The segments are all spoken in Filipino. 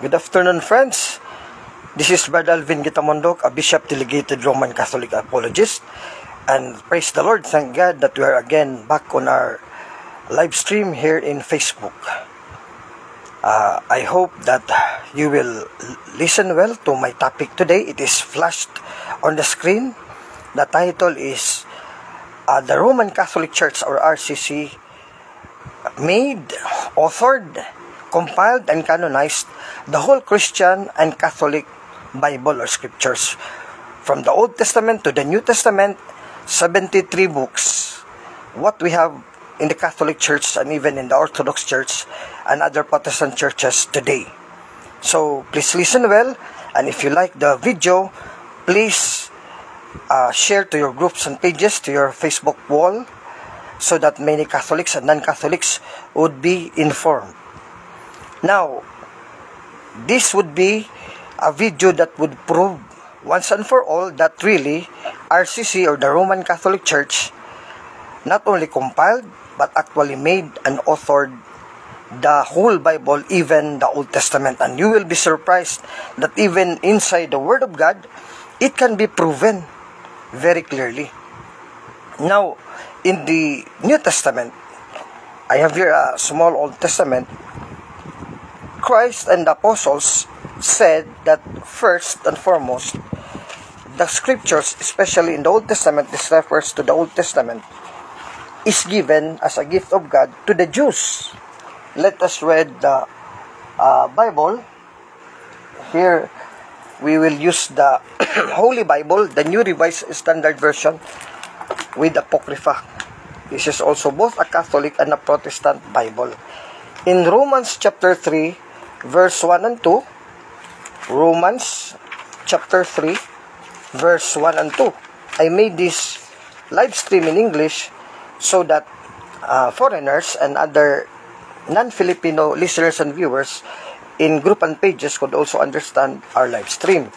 Good afternoon, friends. This is Brother Alvin Gitamondok, a Bishop Delegated Roman Catholic Apologist. And praise the Lord, thank God that we are again back on our live stream here in Facebook. I hope that you will listen well to my topic today. It is flashed on the screen. The title is The Roman Catholic Church, or RCC, made, authored, compiled, and canonized the whole Christian and Catholic Bible or Scriptures. From the Old Testament to the New Testament, 73 books. What we have in the Catholic Church and even in the Orthodox Church and other Protestant churches today. So please listen well, and if you like the video, please share to your groups and pages, to your Facebook wall, so that many Catholics and non-Catholics would be informed. Now, this would be a video that would prove once and for all that really RCC, or the Roman Catholic Church, not only compiled but actually made and authored the whole Bible, even the Old Testament. And you will be surprised that even inside the Word of God, it can be proven very clearly. Now, in the New Testament, I have here a small Old Testament. Christ and the apostles said that first and foremost, the scriptures, especially in the Old Testament, this refers to the Old Testament, is given as a gift of God to the Jews. Let us read the Bible. Here, we will use the Holy Bible, the New Revised Standard Version, with Apocrypha. This is also both a Catholic and a Protestant Bible. In Romans chapter 3, verse 1 and 2, Romans chapter 3, verse 1 and 2. I made this live stream in English so that foreigners and other non-Filipino listeners and viewers in group and pages could also understand our live stream,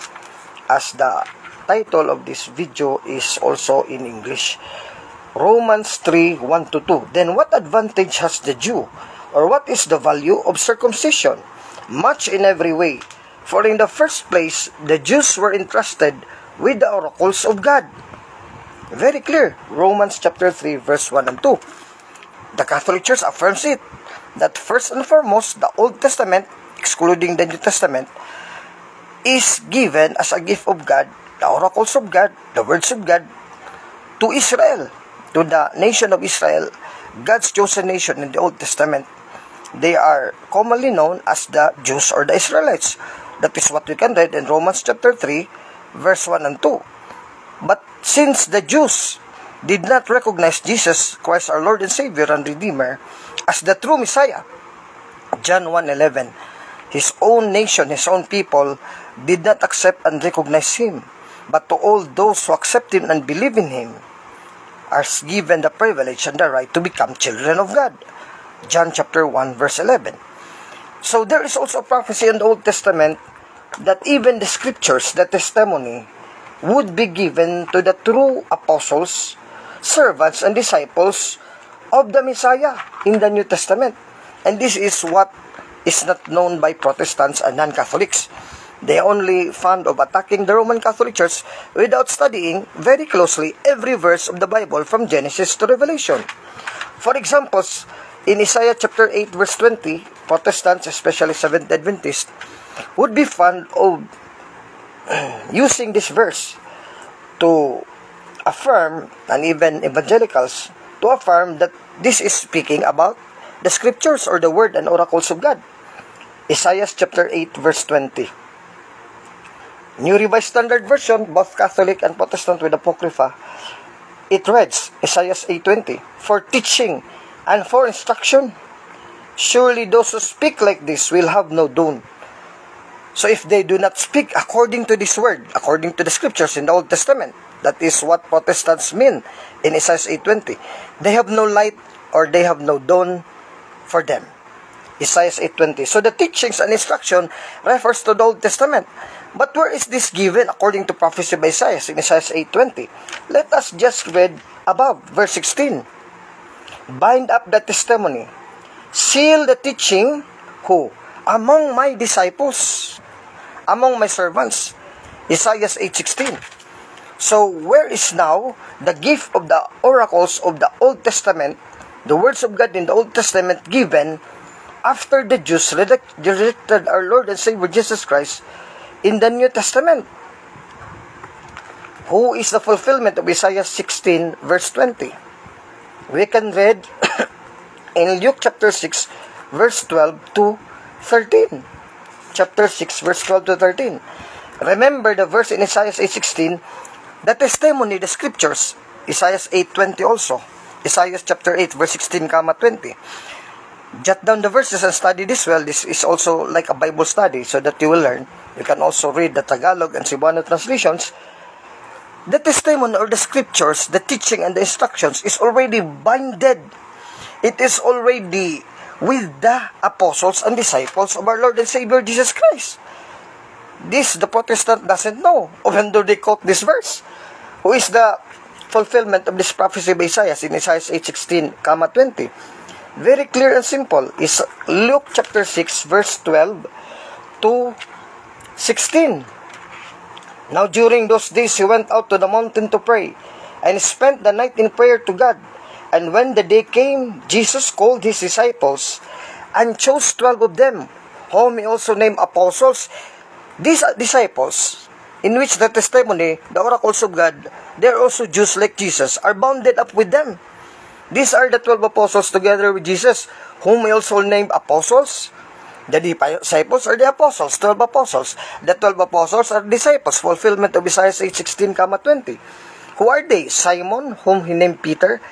as the title of this video is also in English. Romans 3, 1 to 2. Then what advantage has the Jew, or what is the value of circumcision? Much in every way. For in the first place, the Jews were entrusted with the oracles of God. Very clear. Romans chapter 3, verse 1 and 2. The Catholic Church affirms it, that first and foremost, the Old Testament, excluding the New Testament, is given as a gift of God, the oracles of God, the words of God, to Israel, to the nation of Israel, God's chosen nation in the Old Testament. They are commonly known as the Jews or the Israelites. That is what we can read in Romans chapter 3, verse 1 and 2. But since the Jews did not recognize Jesus Christ, our Lord and Savior and Redeemer, as the true Messiah, John 1:11, his own nation, his own people, did not accept and recognize him. But to all those who accept him and believe in him, are given the privilege and the right to become children of God. John chapter 1, verse 11. So there is also a prophecy in the Old Testament that even the scriptures, the testimony, would be given to the true apostles, servants, and disciples of the Messiah in the New Testament. And this is what is not known by Protestants and non-Catholics. They are only fond of attacking the Roman Catholic Church without studying very closely every verse of the Bible from Genesis to Revelation. For examples, in Isaiah chapter 8, verse 20, Protestants, especially Seventh-day Adventists, would be fond of using this verse to affirm, and even evangelicals, to affirm that this is speaking about the scriptures or the word and oracles of God. Isaiah chapter 8, verse 20. New Revised Standard Version, both Catholic and Protestant with Apocrypha, it reads, Isaiah 8:20, for teaching and for instruction, surely those who speak like this will have no dawn. So if they do not speak according to this word, according to the scriptures in the Old Testament, that is what Protestants mean in Isaiah 8:20, they have no light, or they have no dawn for them. Isaiah 8:20. So the teachings and instruction refers to the Old Testament. But where is this given according to prophecy by Isaiah in Isaiah 8:20? Let us just read above, verse 16. Bind up the testimony, seal the teaching, who? among my disciples, among my servants. Isaiah 8:16. So, where is now the gift of the oracles of the Old Testament, the words of God in the Old Testament given after the Jews rejected our Lord and Savior Jesus Christ in the New Testament? Who is the fulfillment of Isaiah 16 verse 20? We can read in Luke chapter 6 verse 12 to 13. Chapter 6 verse 12 to 13. Remember the verse in Isaiah 8:16, the testimony, the scriptures. Isaiah 8:20 also. Isaiah chapter 8 verse 16, 20. Jot down the verses and study this well. This is also like a Bible study so that you will learn. You can also read the Tagalog and Cebuano translations. The testimony or the scriptures, the teaching and the instructions is already binded. It is already with the apostles and disciples of our Lord and Savior Jesus Christ. This the Protestant doesn't know, even though they quote this verse. Who is the fulfillment of this prophecy by Isaiah in Isaiah 8:16, 20? Very clear and simple. Is Luke chapter 6 verse 12 to 16. Now during those days he went out to the mountain to pray, and spent the night in prayer to God. And when the day came, Jesus called his disciples, and chose 12 of them, whom he also named apostles. These disciples, in which the testimony, the oracles of God, they are also Jews like Jesus, are bounded up with them. These are the 12 apostles together with Jesus, whom he also named apostles. The disciples are the apostles, 12 apostles. The 12 apostles are disciples, fulfillment of Isaiah 8:16, 20. Who are they? Simon, whom he named Peter,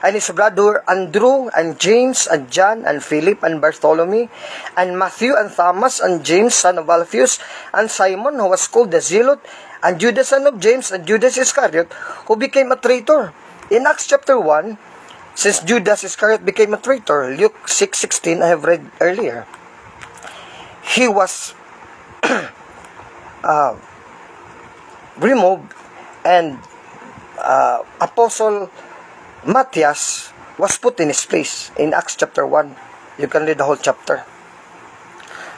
and his brother Andrew, and James, and John, and Philip, and Bartholomew, and Matthew, and Thomas, and James, son of Alphaeus, and Simon, who was called the Zealot, and Judas, son of James, and Judas Iscariot, who became a traitor. In Acts chapter 1, since Judas Iscariot became a traitor, Luke 6:16, I have read earlier, he was removed, and Apostle Matthias was put in his place in Acts chapter 1. You can read the whole chapter.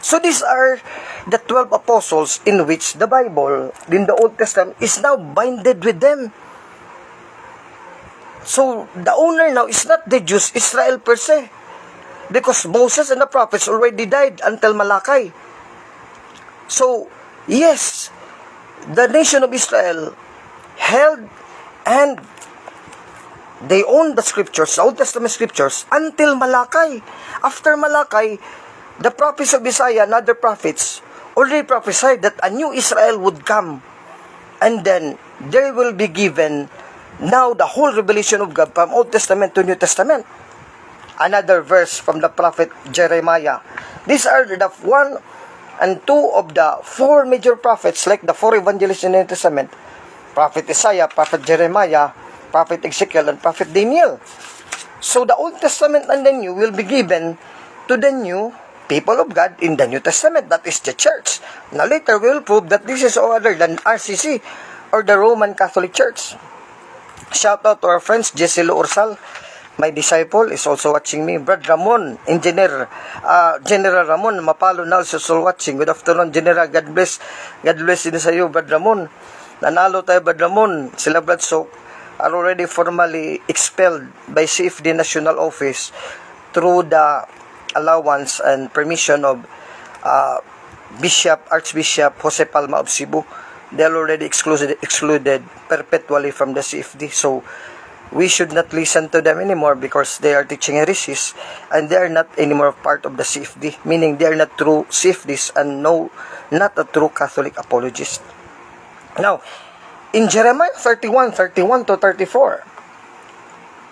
So these are the 12 apostles in which the Bible, in the Old Testament, is now binded with them. So the owner now is not the Jews, Israel per se. Because Moses and the prophets already died until Malachi. So, yes, the nation of Israel held and they owned the scriptures, the Old Testament scriptures, until Malachi. After Malachi, the prophets of Isaiah and other prophets already prophesied that a new Israel would come. And then, there will be given now the whole revelation of God from Old Testament to New Testament. Another verse from the prophet Jeremiah. These are the 1 and 2 of the 4 major prophets, like the 4 evangelists in the New Testament. Prophet Isaiah, Prophet Jeremiah, Prophet Ezekiel, and Prophet Daniel. So the Old Testament and the New will be given to the new people of God in the New Testament. That is the church. Now later we will prove that this is no other than RCC, or the Roman Catholic Church. Shout out to our friends, Jesse Ursal. My disciple is also watching me. Brad Ramon, Engineer, General Ramon Mapalo now is also watching. Good afternoon, General. God bless. God bless din sa iyo, Brad Ramon. Nanalo tayo, Brad Ramon. Sila Brad Sok are already formally expelled by CFD National Office through the allowance and permission of Archbishop Jose Palma of Cebu. They are already excluded perpetually from the CFD. So, we should not listen to them anymore because they are teaching heresies and they are not anymore part of the CFD, meaning they are not true CFDs and not a true Catholic apologist. Now, in Jeremiah 31 to 34,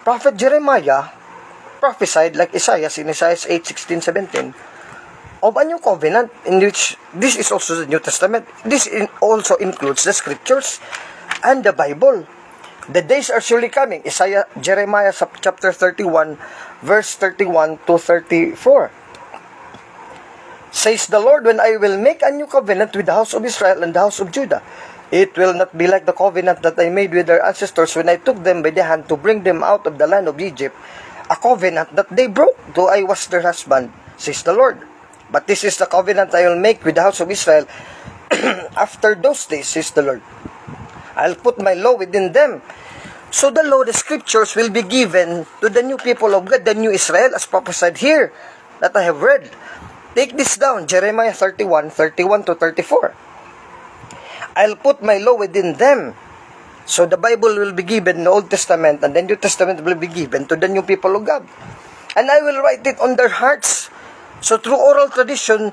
Prophet Jeremiah prophesied like Isaiah in Isaiah 8:16, 17 of a new covenant in which this is also the New Testament. This also includes the scriptures and the Bible. The days are surely coming. Jeremiah chapter 31, verse 31 to 34. Says the Lord, when I will make a new covenant with the house of Israel and the house of Judah, it will not be like the covenant that I made with their ancestors when I took them by the hand to bring them out of the land of Egypt, a covenant that they broke, though I was their husband, says the Lord. But this is the covenant I will make with the house of Israel after those days, says the Lord. I'll put my law within them. So the law, the scriptures will be given to the new people of God, the new Israel, as prophesied here, that I have read. Take this down, Jeremiah 31 to 34. I'll put my law within them. So the Bible will be given in the Old Testament, and the New Testament will be given to the new people of God. And I will write it on their hearts. So through oral tradition,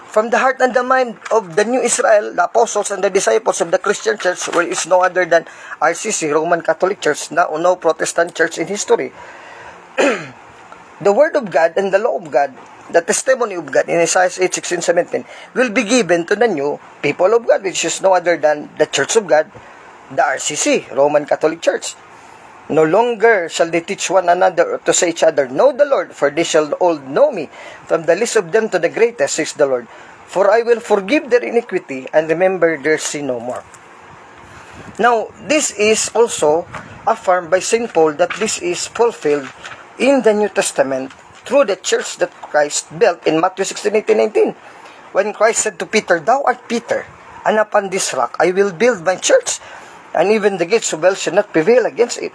from the heart and the mind of the new Israel, the apostles and the disciples of the Christian church, where is no other than RCC, Roman Catholic Church, no Protestant church in history. The Word of God and the law of God, the testimony of God in Isaiah 8, 16, 17, will be given to the new people of God, which is no other than the Church of God, the RCC, Roman Catholic Church. No longer shall they teach one another or to say each other, know the Lord, for they shall all know me, from the least of them to the greatest, says the Lord. For I will forgive their iniquity and remember their sin no more. Now, this is also affirmed by St. Paul that this is fulfilled in the New Testament through the church that Christ built in Matthew 16, 18, 19. When Christ said to Peter, thou art Peter, and upon this rock I will build my church, and even the gates of hell shall not prevail against it.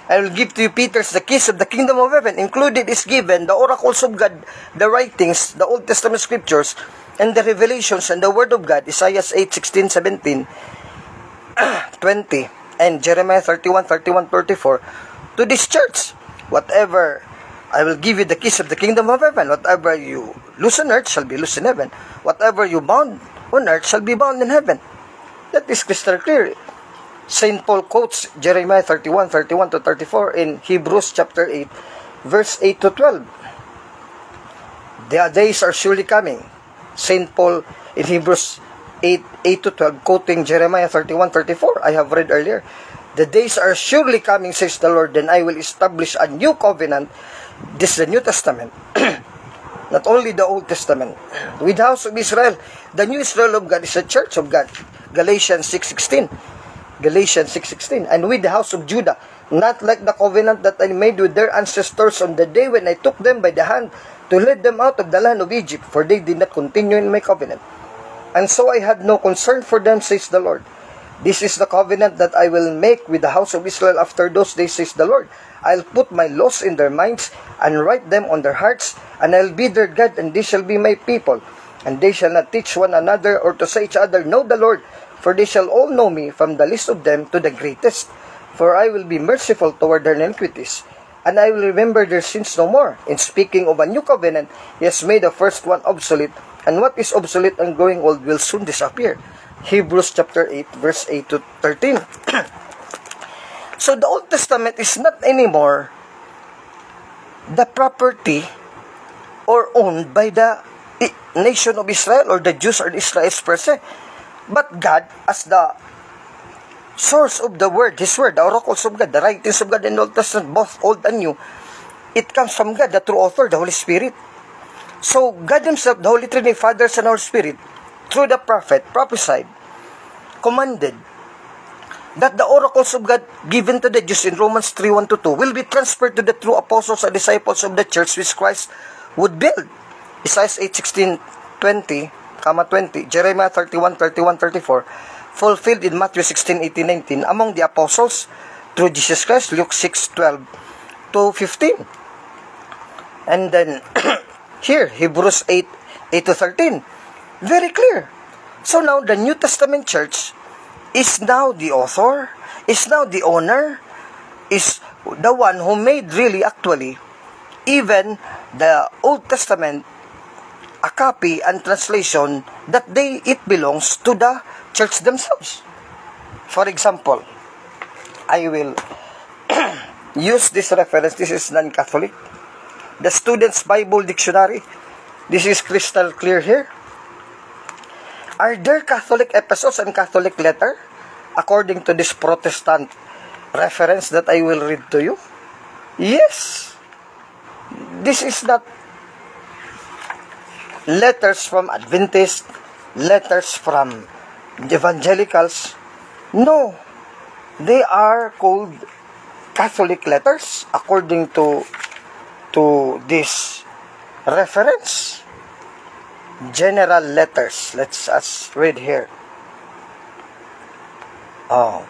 I will give to you, Peter, the keys of the kingdom of heaven. Included is given the oracles of God, the writings, the Old Testament scriptures, and the revelations and the word of God, Isaiah 8, 16, 17, 20, and Jeremiah 31, 34, to this church. Whatever, I will give you the keys of the kingdom of heaven. Whatever you loose on earth shall be loose in heaven. Whatever you bound on earth shall be bound in heaven. That is crystal clear. St. Paul quotes Jeremiah 31 to 34 in Hebrews chapter 8, verse 8 to 12. The days are surely coming. St. Paul in Hebrews 8 to 12, quoting Jeremiah 31, 34, I have read earlier. The days are surely coming, says the Lord, then I will establish a new covenant. This is the New Testament. Not only the Old Testament. With the house of Israel, the new Israel of God is the church of God. Galatians 6:16. Galatians 6:16. And with the house of Judah, not like the covenant that I made with their ancestors on the day when I took them by the hand to lead them out of the land of Egypt, for they did not continue in my covenant. And so I had no concern for them, says the Lord. This is the covenant that I will make with the house of Israel after those days, says the Lord. I'll put my laws in their minds and write them on their hearts, and I'll be their God, and they shall be my people. And they shall not teach one another or to say each other, know the Lord, for they shall all know me, from the least of them to the greatest. For I will be merciful toward their iniquities, and I will remember their sins no more. In speaking of a new covenant, he has made the first one obsolete, and what is obsolete and growing old will soon disappear. Hebrews chapter 8, verse 8 to 13. So the Old Testament is not anymore the property or owned by the nation of Israel or the Jews or the Israelites per se. But God, as the source of the word, His word, the oracles of God, the writings of God in the Old Testament, both old and new, it comes from God, the true author, the Holy Spirit. So God Himself, the Holy Trinity, Father, Son, Holy Spirit, through the prophet, prophesied, commanded, that the oracles of God given to the Jews in Romans 3:1 to 2 will be transferred to the true apostles and disciples of the church which Christ would build. Isaiah 8:16, 20, 20, Jeremiah 31, 34, fulfilled in Matthew 16, 18, 19 among the apostles through Jesus Christ, Luke 6:12 to 15. And then here, Hebrews 8 to 13. Very clear. So now the New Testament church is now the author, is now the owner, is the one who made really actually even the Old Testament a copy and translation that it belongs to the church themselves. For example, I will use this reference. This is non-Catholic. The Student's Bible Dictionary. This is crystal clear here. Are there Catholic epistles and Catholic letter according to this Protestant reference that I will read to you? Yes. This is not letters from Adventists, letters from evangelicals. No. They are called Catholic letters according to this reference. general letters. Let's us read here. Oh.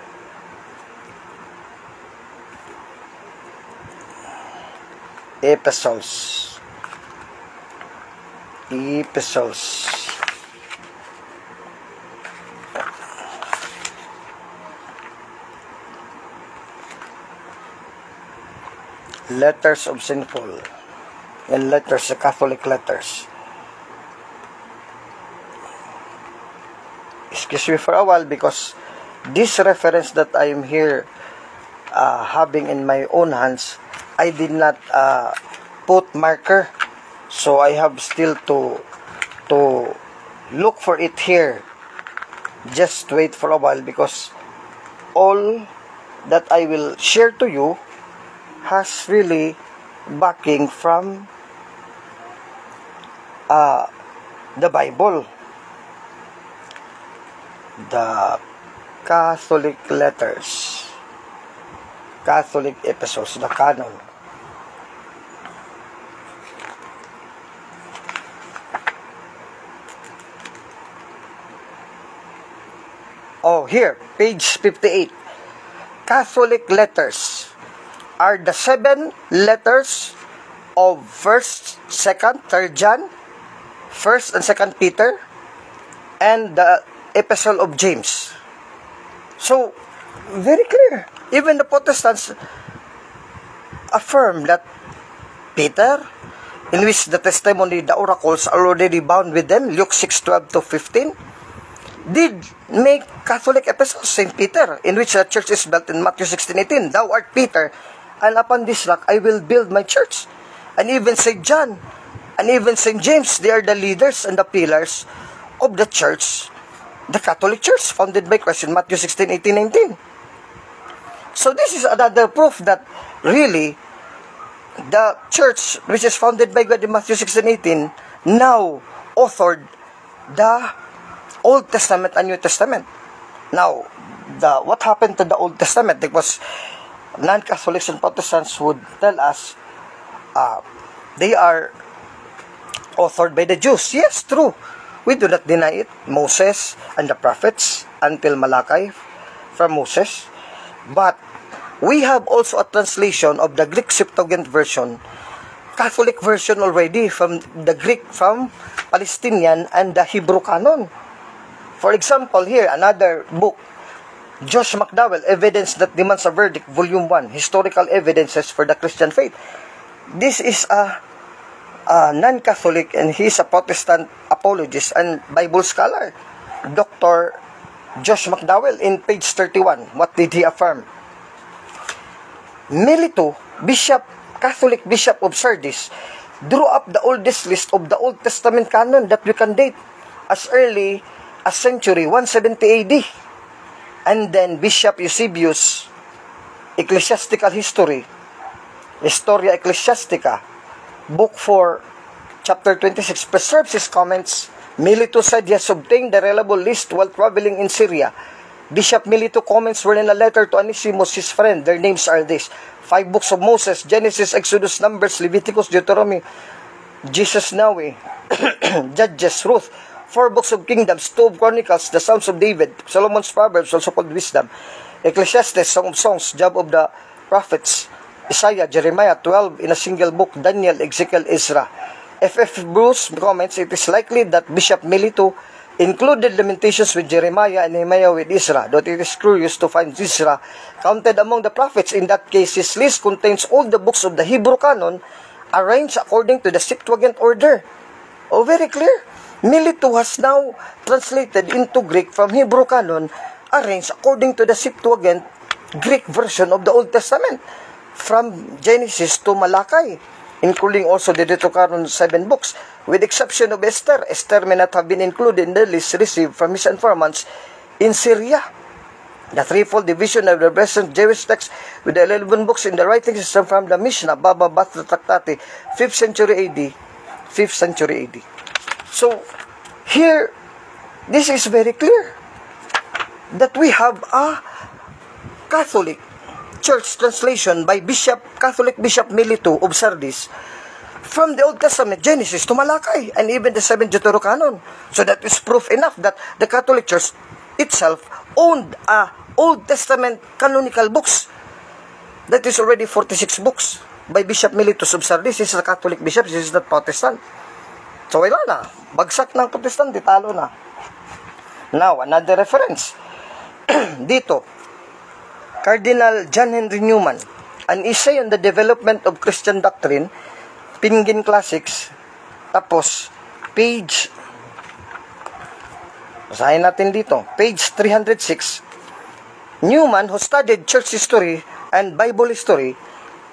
Epistles. Letters of St. Paul. And letters, the Catholic letters. Excuse me for a while because this reference that I am here having in my own hands, I did not put marker, so I have still to look for it here. Just wait for a while because all that I will share to you has really backing from the Bible, the Catholic letters, Catholic epistles, the canon. Oh, here, page 58. Catholic letters are the 7 letters of 1st, 2nd, 3rd John, 1st and 2nd Peter, and the Epistle of James. So, very clear. Even the Protestants affirm that Peter, in which the testimony, the oracles are already bound with them, Luke 6:12 to 15, did make Catholic epistles. St. Peter, in which the church is built in Matthew 16:18, Thou art Peter, and upon this rock I will build my church. And even St. John, and even St. James, they are the leaders and the pillars of the church, the Catholic Church, founded by Christ in Matthew 16:18, 19. So this is another proof that really the church, which is founded by God in Matthew 16:18, now authored the Old Testament and New Testament. Now, what happened to the Old Testament? Because non-Catholics and Protestants would tell us they are authored by the Jews. Yes, true. We do not deny it. Moses and the prophets until Malachi from Moses. But we have also a translation of the Greek Septuagint version, Catholic version already, from the Greek, from Palestinian, and the Hebrew canon. For example, here, another book, Josh McDowell, Evidence That Demands a Verdict, Volume 1, Historical Evidences for the Christian Faith. This is a non-Catholic, and he is a Protestant apologist and Bible scholar, Dr. Josh McDowell, in page 31. What did he affirm? Melito, Catholic Bishop of Sardis, drew up the oldest list of the Old Testament canon that we can date as early as century 170 AD. And then Bishop Eusebius, Ecclesiastical History, Historia Ecclesiastica, Book 4, Chapter 26, preserves his comments. Melito said he has obtained the reliable list while traveling in Syria. Bishop Melito comments were in a letter to Onesimus, his friend. Their names are these: 5 books of Moses, Genesis, Exodus, Numbers, Leviticus, Deuteronomy, Jesus, Nawe, Judges, Ruth, 4 books of Kingdoms, 2 of Chronicles, the Psalms of David, Solomon's Proverbs, also called Wisdom, Ecclesiastes, Song of Songs, Job of the Prophets, Isaiah, Jeremiah, 12 in a single book, Daniel, Ezekiel, Ezra. F.F. Bruce comments, it is likely that Bishop Melito included Lamentations with Jeremiah and Nehemiah with Ezra, though it is curious to find Ezra counted among the prophets. In that case, his list contains all the books of the Hebrew canon arranged according to the Septuagint order. Oh, very clear. Melito has now translated into Greek from Hebrew canon, arranged according to the Septuagint Greek version of the Old Testament, from Genesis to Malachi, including also the Deuterocanon 7 books, with exception of Esther. Esther may not have been included in the list received from his informants in Syria. The threefold division of the present Jewish text with the 11 books in the writing system from the Mishnah, Baba Batra Tractate, 5th century AD. 5th century AD. So, here, this is very clear that we have a Catholic Church translation by Catholic Bishop Melito of Sardis from the Old Testament, Genesis to Malachi, and even the 7 Deuterocanon. So that is proof enough that the Catholic Church itself owned Old Testament canonical books. That is already 46 books by Bishop Mellitus of Sardis. This is a Catholic bishop, this is not Protestant. So wala na. Bagsak ng Protestant, talo na. Now, another reference. Dito, Cardinal John Henry Newman, an essay on the development of Christian doctrine, Penguin Classics, tapos, page, basahin natin dito, page 306, Newman, who studied church history and Bible history,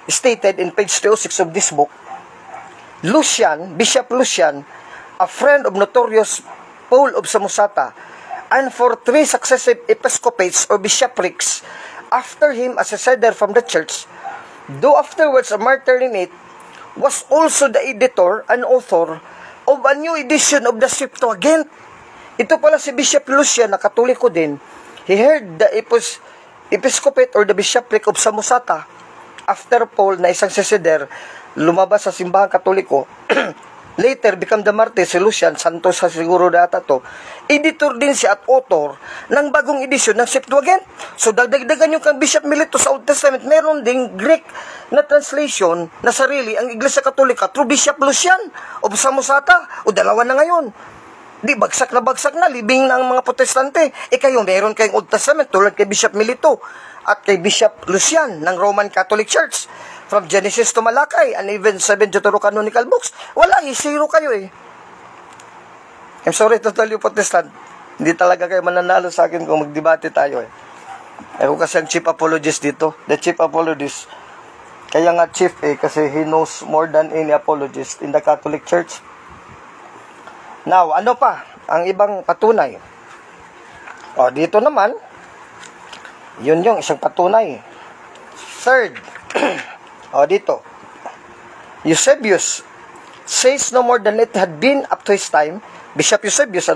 stated in page 206 of this book, Lucian, Bishop Lucian, a friend of notorious Paul of Samosata, and for 3 successive episcopates or bishoprics after him as a seceder from the church, though afterwards a martyr in it, was also the editor and author of a new edition of the Septuagint. Ito pala si Bishop Lucian, na Katoliko din. He heard the episcopate or the bishopric of Samosata after Paul na isang seceder lumabas sa simbahang Katoliko. Later become the martyr si Lucian, Santos sa siguro data to. Editor din siya at author ng bagong edisyon ng Septuagint. So dagdagan yung kang Bishop Mellitus sa Old Testament, meron ding Greek na translation na sarili ang Iglesia Katolika through Bishop Lucian of Samosata. O dalawa na ngayon. Di bagsak na, libing na ang mga Protestante. Kayo, meron kayong Old Testament tulad kay Bishop Melito at kay Bishop Lucian ng Roman Catholic Church. From Genesis to Malachi and even 7 Deuterocanonical books. Wala, zero kayo eh. I'm sorry to tell you, Protestant. Hindi talaga kayo mananalo sa akin kung magdebate tayo eh. Ako kasi ang chief apologist dito. The chief apologist. Kaya nga chief eh, kasi he knows more than any apologist in the Catholic Church. Now, ano pa? Ang ibang patunay. O, dito naman, yun yung isang patunay. Third, o, dito, Eusebius says no more than it had been up to his time. Bishop Eusebius,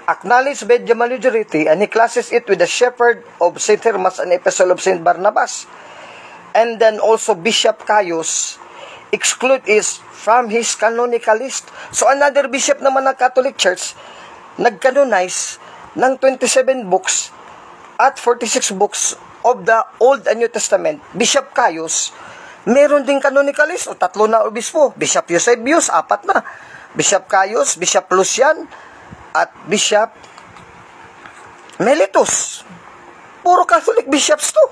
acknowledged by the majority, and he classes it with the shepherd of St. Hermas and epistle of St. Barnabas. And then also Bishop Caius exclude is from his canonical list. So another bishop naman ng Catholic Church nag-canonize ng 27 books at 46 books of the Old and New Testament. Bishop Caius, meron ding canonical list, o 3 na obispo. Bishop Eusebius, 4 na. Bishop Caius, Bishop Lucian, at Bishop Mellitus. Puro Catholic bishops to.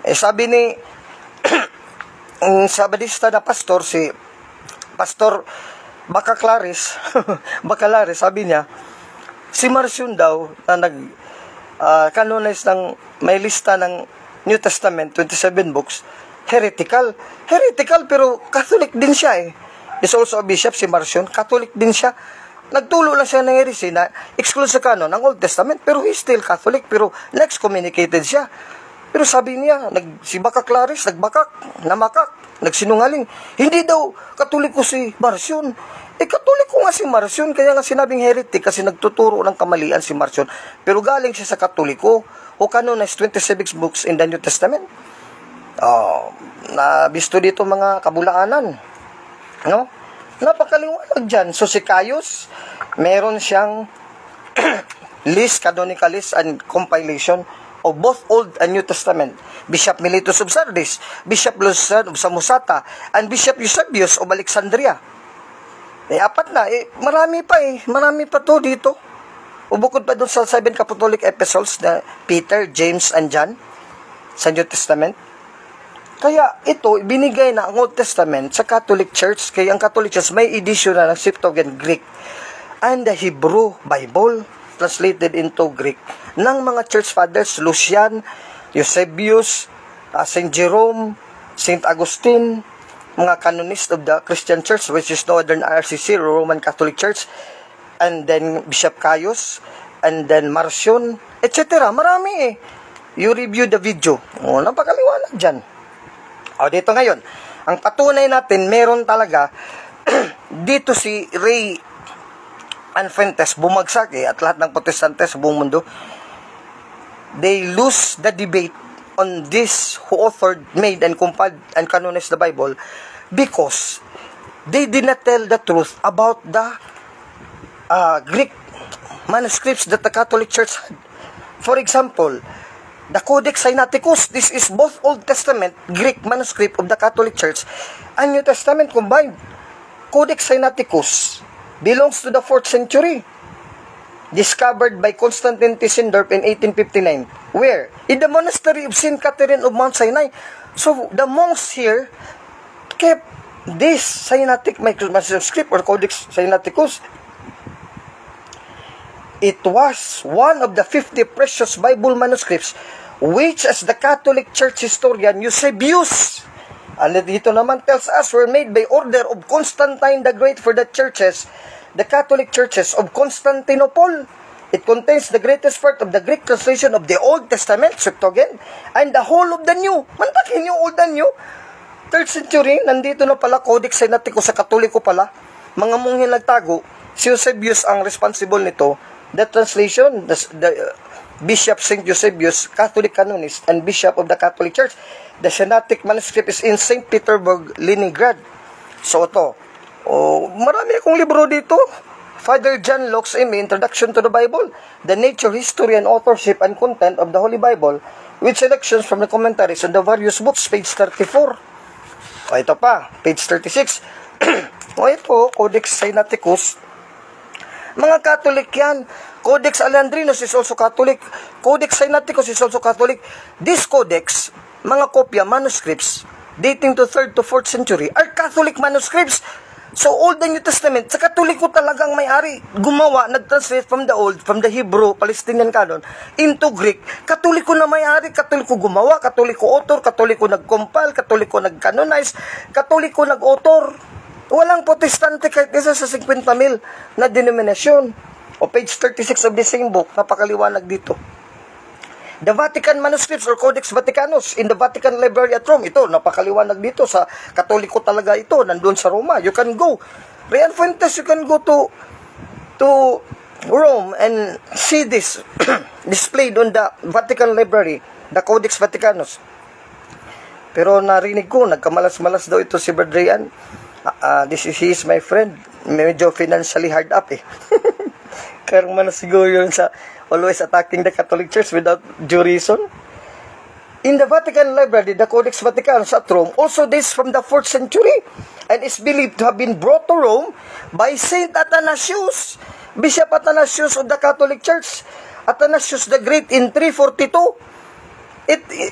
Sabi ni ang Sabadista na pastor, si Pastor Bacalaris, sabi niya, si Marcion daw, na nag-canonize ng, may lista ng New Testament, 27 books, heretical. Heretical, pero Catholic din siya eh. Is also a bishop, si Marcion, Catholic din siya. Nagtulo lang siya ng heresy na exclude sa canon ng Old Testament, pero he's still Catholic, pero excommunicated siya. Pero sabi niya, si Bacalaris, namakak, nagsinungaling. Hindi daw Katoliko si Marcion. Katoliko nga si Marcion, kaya nga sinabing heretic kasi nagtuturo ng kamalian si Marcion. Pero galing siya sa Katoliko, who canonized 26 books in the New Testament. Nabisto dito mga kabulaanan. No? Napakaliwanag dyan. So si Caius, meron siyang list, canonical list and compilation of both Old and New Testament. Bishop Mellitus of Sardis, Bishop Lucian of Samosata, and Bishop Eusebius of Alexandria. 4 na. Marami pa to dito. Bukod pa doon sa 7 Apostolic Epistles na Peter, James, and John sa New Testament. Kaya ito, binigay na ang Old Testament sa Catholic Church. Kaya ang Catholic Church may edition na ng Septuagint Greek and the Hebrew Bible translated into Greek ng mga church fathers, Lucian, Eusebius, St. Jerome, St. Augustine, mga canonist of the Christian Church, which is Northern RCC, Roman Catholic Church, and then Bishop Caius, and then Marcion, etc. Marami eh. You review the video. Napakaliwanag dyan. Dito ngayon, ang patunay natin, meron talaga, dito si Ray Fuentes, bumagsak at lahat ng Protestante sa buong mundo, they lose the debate on this who authored, made, and compiled, and canonized the Bible because they did not tell the truth about the Greek manuscripts that the Catholic Church had. For example, the Codex Sinaiticus, this is both Old Testament, Greek manuscript of the Catholic Church, and New Testament combined. Codex Sinaiticus belongs to the 4th century, discovered by Constantine Tischendorf in 1859. Where? In the monastery of St. Catherine of Mount Sinai. So, the monks here kept this Sinaitic manuscript or Codex Sinaiticus. It was one of the 50 precious Bible manuscripts which, as the Catholic Church historian Eusebius, and dito naman tells us, were made by order of Constantine the Great for the churches, the Catholic churches of Constantinople. It contains the greatest part of the Greek translation of the Old Testament, Septuagint, and the whole of the New. Mantakin yung Old and New. 3rd century, nandito na pala, Codex Sinaiticus sa Katoliko pala. Mga munghin nagtago, si Eusebius ang responsible nito. The translation, the Bishop St. Eusebius, Catholic canonist and Bishop of the Catholic Church. The Sinaitic manuscript is in St. Petersburg, Leningrad. So ito, marami akong libro dito. Father John Locke's Introduction to the Bible, the nature, history, and authorship and content of the Holy Bible, with selections from the commentaries on the various books, page 34. O ito pa, page 36. O ito, Codex Sinaiticus. Mga Catholic yan. Codex Alejandrinus is also Catholic. Codex Sinaiticus is also Catholic. This codex, mga kopya, manuscripts, dating to 3rd to 4th century, are Catholic manuscripts. So, Old and New Testament, sa Katoliko talagang may-ari, gumawa, nag-translate from the Old, from the Hebrew, Palestinian canon, into Greek. Katoliko na may-ari, Katoliko gumawa, Katoliko author, Katoliko nag-compile, Katoliko nag-canonize, Katoliko nag-author. Walang protestante kahit isa sa 50,000 na denominasyon. O page 36 of the same book, napakaliwanag dito. The Vatican manuscripts or Codex Vaticanus in the Vatican Library at Rome. Ito, napakaliwanag dito. Sa Katoliko talaga ito. Nandun sa Roma. You can go. Rian Fuentes, you can go to Rome and see this displayed on the Vatican Library, the Codex Vaticanus. Pero narinig ko, nagkamalas-malas daw ito si Brother Rian. He is my friend. Medyo financially hard up eh. Karang man siguro yun sa always attacking the Catholic Church without due reason. In the Vatican Library, the Codex Vaticanus at Rome also dates from the 4th century and is believed to have been brought to Rome by Saint Athanasius, Bishop Athanasius of the Catholic Church. Athanasius the Great in 342.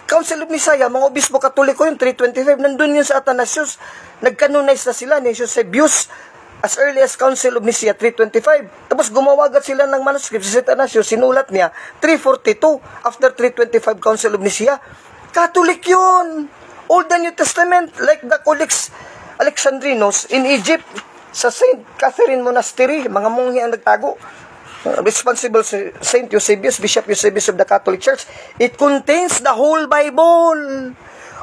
Council of Nicaea, mga obispo Katoliko yung 325, nandun yun sa Athanasius. Nag-canonize na sila ni Eusebius as early as Council of Nicaea 325. Tapos gumawagat sila ng manuscript si St. Athanasius, sinulat niya 342 after 325 Council of Nicaea. Catholic yun. Old and New Testament, like the Codex Alexandrinus in Egypt, sa St. Catherine Monastery, mga munghi ang nagtago. Responsible Saint Eusebius, Bishop Eusebius of the Catholic Church. It contains the whole Bible,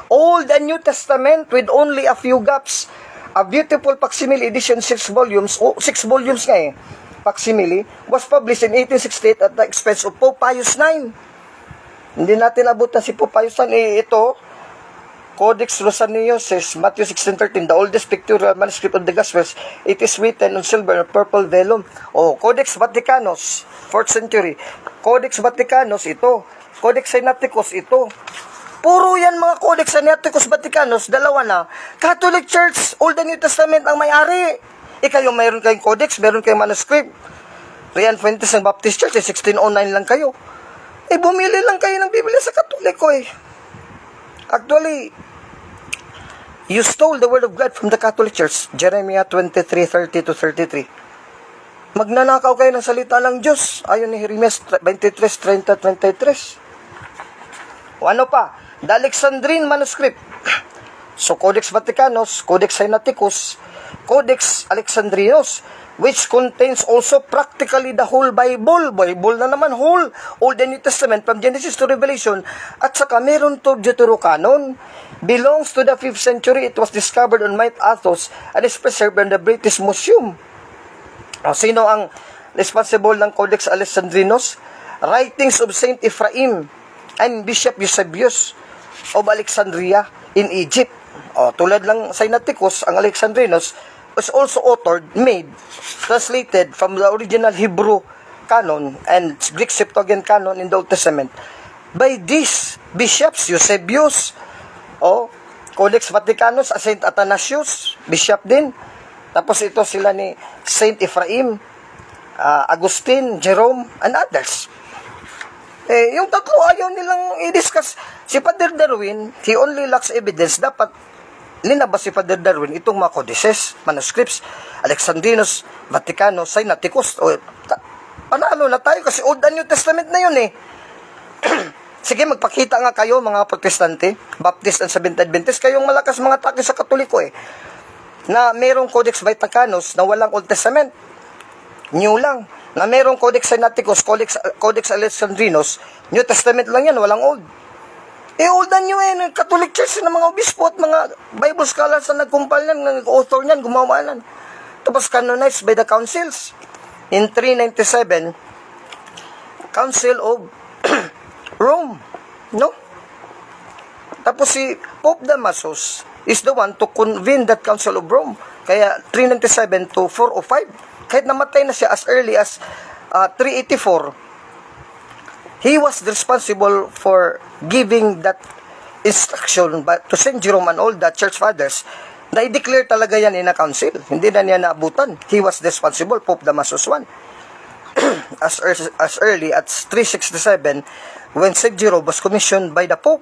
Old and New Testament, with only a few gaps. A beautiful facsimile edition, 6 volumes, 6 volumes nga eh, facsimile, was published in 1868 at the expense of Pope Pius IX. Hindi natin abot na si Pope Pius IX. Ito, Codex Rosanius says, Matthew 16:13, the oldest pictorial manuscript of the Gospels. It is written on silver and purple vellum. Codex Vaticanus, 4th century. Codex Vaticanus, ito. Codex Sinaiticus, ito. Puro yan mga Codex Sinaiticus Vaticanus, dalawa na. Catholic Church, Old and New Testament ang may-ari. Kayo, mayroon kayong Codex, mayroon kayong manuscript. Rian Fuentes ng Baptist Church, 1609 lang kayo. Bumili lang kayo ng Biblia sa Katoliko eh. Actually, you stole the word of God from the Catholic Church. Jeremiah 23:30-33. Magnanakaw kayo ng salita ng Diyos. Ayon ni Jeremias 23:30-33. O ano pa? The Alexandrine manuscript. So, Codex Vaticanus, Codex Sinaiticus, Codex Alexandrinus, which contains also practically the whole Bible. Bible na naman, whole Old and New Testament from Genesis to Revelation. At saka meron to Deuterocanon. Belongs to the 5th century. It was discovered on Mount Athos and is preserved in the British Museum. Sino ang responsible ng Codex Alexandrinus? Writings of Saint Ephraim and Bishop Eusebius of Alexandria in Egypt. Tulad lang Sinaiticus, ang Alexandrinus, was also authored, made, translated from the original Hebrew canon and Greek Septuagint canon in the Old Testament by these bishops, Eusebius, Codex Vaticanus, Saint Athanasius, bishop din. Tapos ito sila ni Saint Ephraim, Augustine, Jerome, and others. Yung tatlo ayaw nilang i-discuss. Si Father Darwin, he only lacks evidence. Dapat linabas si Father Darwin itong mga codices, manuscripts, Alexandrinus, Vaticano, Sinaiticus. Panalo na tayo kasi Old and New Testament na yun Sige, magpakita nga kayo mga Protestante, Baptist and Seventh Adventist, kayong malakas mga takis sa Katoliko na mayroong Codex Vaticanus na walang Old Testament. New lang. Na mayroong Codex Sinaiticus, Codex Alexandrinus, New Testament lang yan, walang Old. Old and New Catholic Church ng mga obispo at mga Bible scholars na nagkumpal yan, nag-author yan, gumawa yan. Tapos canonized by the councils. In 397, Council of Rome. No? Tapos si Pope Damasus is the one to convene that Council of Rome. Kaya 397 to 405. Kahit namatay na siya as early as 384, he was responsible for giving that instruction to St. Jerome and all the church fathers na i-declare talaga yan in a council. Hindi na niya naabutan. He was responsible, Pope Damasus I. as early as 367, when St. Jerome was commissioned by the Pope.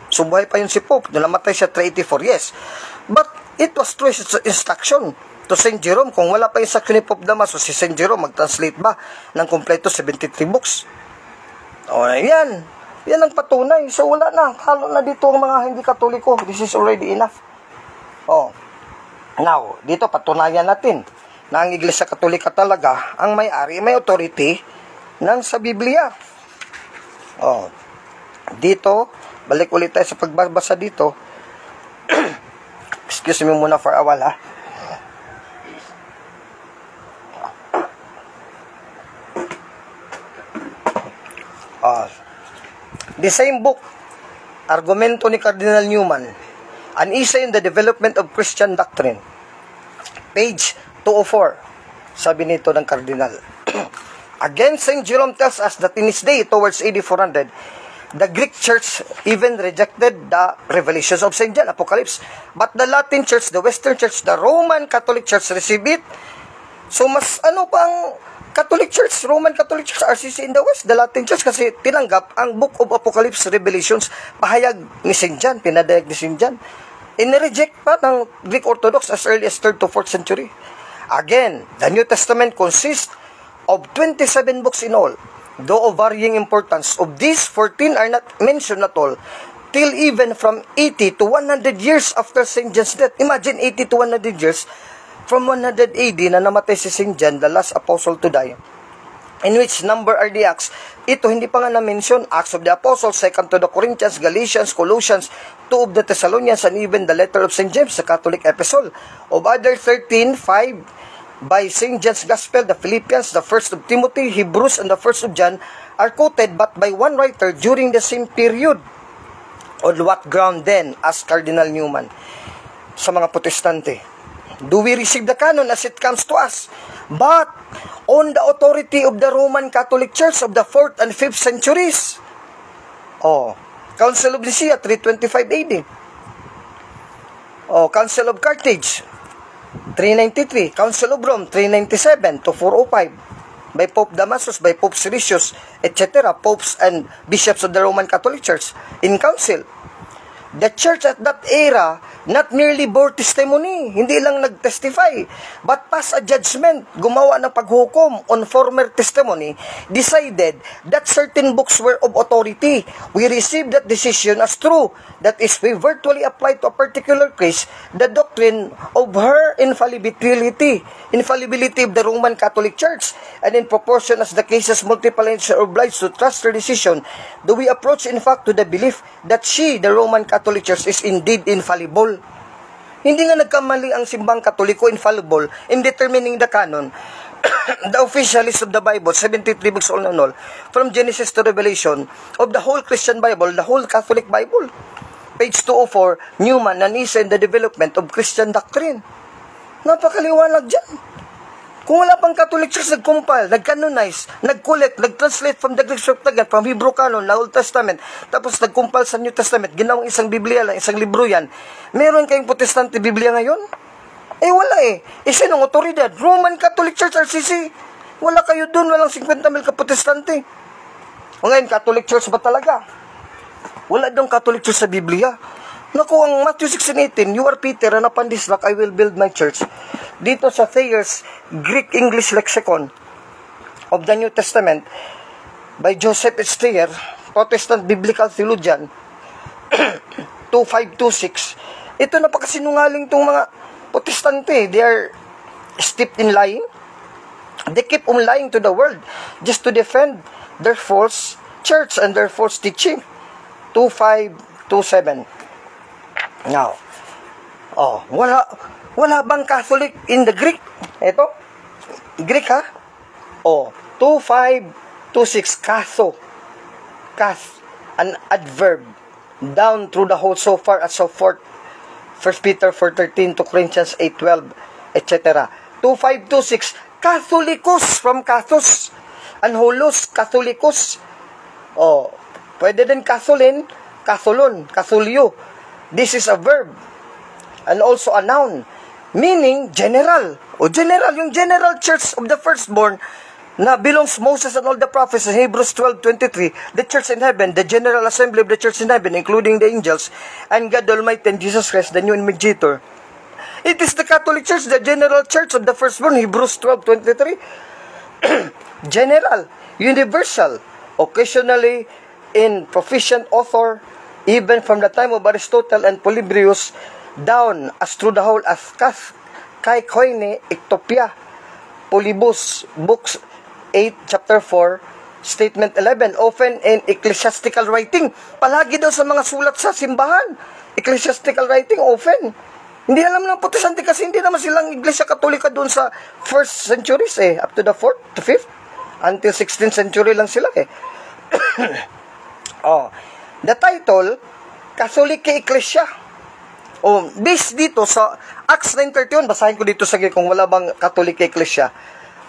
So buhay pa yun si Pope. Doon namatay siya 384, yes. But it was through his instruction to St. Jerome. Kung wala pa yung instruction ni Pope Damasus, si St. Jerome mag-translate ba ng kompleto 73 books? Yan. Yan ang patunay. So wala na. Halo na dito ang mga hindi Katoliko. This is already enough. Now, dito patunayan natin na ang Iglesia Katolika talaga ang may-ari, may authority ng sa Biblia. Dito, balik ulit tayo sa pagbabasa dito. Excuse me muna for a while, The same book, Argumento ni Cardinal Newman, An Essay in the Development of Christian Doctrine, page 204, sabi nito ng Cardinal. Again, St. Jerome tells us that in his day, towards AD 400, the Greek Church even rejected the revelations of St. John, Apocalypse. But the Latin Church, the Western Church, the Roman Catholic Church received it. So, mas pang Catholic Church, Roman Catholic Church, RCC in the West, the Latin Church, kasi tinanggap ang Book of Apocalypse Revelations, pahayag ni St. John, pinadayag ni St. John. In-reject pa ng Greek Orthodox as early as 3rd to 4th century. Again, the New Testament consists of 27 books in all. Though of varying importance, of these, 14 are not mentioned at all, till even from 80 to 100 years after St. John's death. Imagine 80 to 100 years, from 100 AD na namatay si St. John, the last apostle to die. In which number are the Acts? Ito, hindi pa nga na-mention. Acts of the Apostles, 2 to the Corinthians, Galatians, Colossians, 2 of the Thessalonians, and even the letter of St. James, the Catholic epistle. Of other 13, 5 by St. John's Gospel, the Philippians, the 1st of Timothy, Hebrews, and the 1st of John are quoted but by one writer during the same period. On what ground then, asked Cardinal Newman, sa mga Protestante, do we receive the canon as it comes to us? But on the authority of the Roman Catholic Church of the 4th and 5th centuries. Council of Nicaea, 325 AD. Council of Carthage, 393. Council of Rome, 397 to 405. By Pope Damasus, by Pope Siricius, etc. Popes and bishops of the Roman Catholic Church in council. The church at that era not merely bore testimony, hindi lang nag-testify, but pass a judgment, gumawa ng paghukom on former testimony, decided that certain books were of authority. We received that decision as true. That is, we virtually applied to a particular case the doctrine of her infallibility of the Roman Catholic Church, and in proportion as the cases multiply and are obliged to trust her decision, do we approach in fact to the belief that she, the Roman Catholic Church, is indeed infallible. Hindi nga nagkamali ang simbang Katoliko, infallible, in determining the canon. The official list of the Bible, 73 books all in all, from Genesis to Revelation, of the whole Christian Bible, the whole Catholic Bible. Page 204, Newman, An Essay in the Development of Christian Doctrine. Napakaliwanag dyan. Kung wala pang Catholic Church, nag-compile, nag-canonize, nag-collect, nag-translate from the Greek Septuagint, from Hebrew Canon, na Old Testament, tapos nag-compile sa New Testament, ginawang isang Biblia lang, isang libro yan. Meron kayong Protestante Biblia ngayon? Wala eh. Sinong otoridad? Roman Catholic Church, RCC. Wala kayo dun, walang 50 mil ka-Protestante. O ngayon, Catholic Church ba talaga? Wala dong Catholic Church sa Biblia. Naku, ang Matthew 16:18, you are Peter, and upon this rock I will build my church. Dito sa Thayer's Greek-English Lexicon of the New Testament by Joseph H. Thayer, Protestant Biblical Theologian, 2526, ito napakasinungaling itong mga Protestante. They are steeped in lying. They keep on lying to the world just to defend their false church and their false teaching. 2527. Now, wala bang Catholic in the Greek? Ito, Greek ha? 2526, katho. Kath, an adverb, down through the whole so far as so forth. 1 Peter 4:13 to Corinthians 8:12, etc. 2526, Catholicus, from Cathos, and holos, Catholicus. Pwede din Catholin, Catholon, Catholio. This is a verb and also a noun, meaning general. General, yung general church of the firstborn na belongs Moses and all the prophets in Hebrews 12:23, the church in heaven, the general assembly of the church in heaven, including the angels, and God Almighty and Jesus Christ, the new mediator. It is the Catholic Church, the general church of the firstborn, Hebrews 12:23. General, universal, occasionally in proficient author, even from the time of Aristotle and Polybius, down as through the whole as kai koine ectopia, Polybus, books 8, chapter 4, statement 11, often in ecclesiastical writing. Palagi daw sa mga sulat sa simbahan, ecclesiastical writing, often. Hindi alam ng Protestante kasi hindi naman silang Iglesia Katolika doon sa 1st centuries up to the 4th to 5th, until 16th century lang sila The title, Catholic Ecclesia. Based dito sa Acts 9:31, basahin ko dito sa kung wala bang Catholic Ecclesia.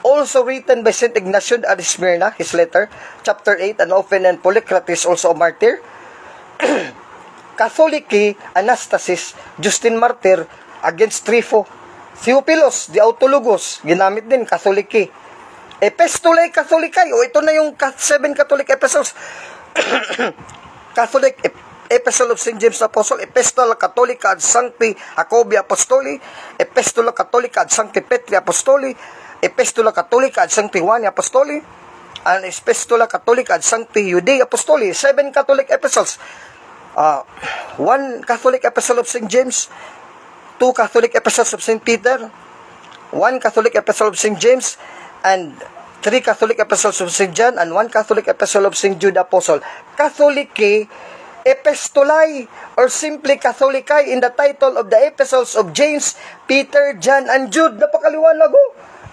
Also written by St. Ignatius at Smyrna, his letter, chapter 8, and often and Polycrates, also a martyr. Catholici, Anastasis, Justin Martyr, against Trypho. Theophilos, the Autologos, ginamit din, Catholici. Epistolae Catholicae, ito na yung 7 Catholic epistles. Catholic Epistle of St. James the Apostle, Epistola Catholica ad Sancti Jacobi Apostoli, Epistola Catholica ad Sancti Petri Apostoli, Epistola Catholica ad Sancti Juani Apostoli, and Epistola Catholica ad Sancti Judei Apostoli. 7 Catholic epistles. 1 Catholic Epistle of St. James, 2 Catholic Epistles of St. Peter, 1 Catholic Epistle of St. James, and 3 Catholic Epistles of St. John, and 1 Catholic Epistle of St. Jude Apostle. Catholici Epistolae, or simply Catholicae, in the title of the epistles of James, Peter, John, and Jude. Napakaliwanag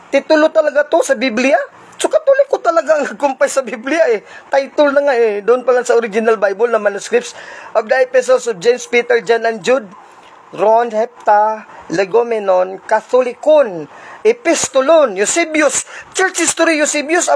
titulo talaga to sa Biblia. So, Katoliko talaga ang nagkumpay sa Biblia Title na nga Doon pa lang sa original Bible na manuscripts of the epistles of James, Peter, John, and Jude. Ron, Hepta, Legomenon, Catholicon, Epistolon, Eusebius, Church History, Eusebius,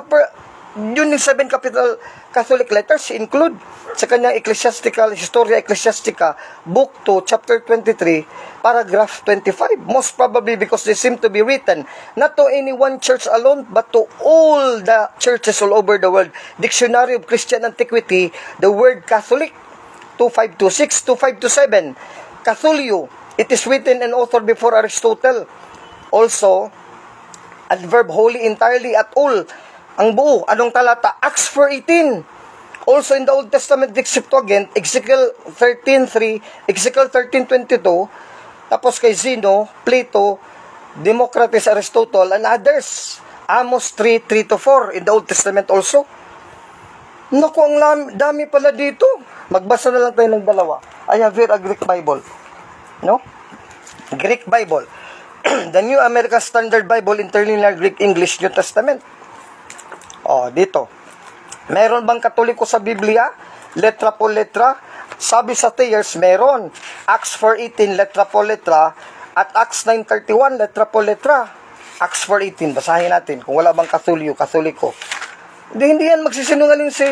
yun yung 7 capital Catholic letters include sa kanyang Ecclesiastical, Historia Ecclesiastica, Book 2, Chapter 23, Paragraph 25. Most probably because they seem to be written not to any one church alone, but to all the churches all over the world. Dictionary of Christian Antiquity, the word Catholic, 2526, 2527. Catholio, it is written and authored before Aristotle. Also, adverb wholly, entirely, at all. Ang buo, anong talata? Acts 4:18. Also in the Old Testament Septuagint, Ezekiel 13:3, Ezekiel 13:22, tapos kay Zeno, Plato, Democritus, Aristotle, and others. Amos 3:3-4 in the Old Testament also. Naku, ang dami pala dito. Magbasa na lang tayo ng dalawa. I have here a Greek Bible. No? Greek Bible. The New American Standard Bible, Interlinear Greek English New Testament. Dito. Meron bang Katoliko sa Biblia? Letra po letra. Sabi sa Thayers, meron. Acts 4:18, letra po letra. At Acts 9:31, letra po letra. Acts 4:18, basahin natin. Kung wala bang katoliko. Hindi yan magsisinungaling si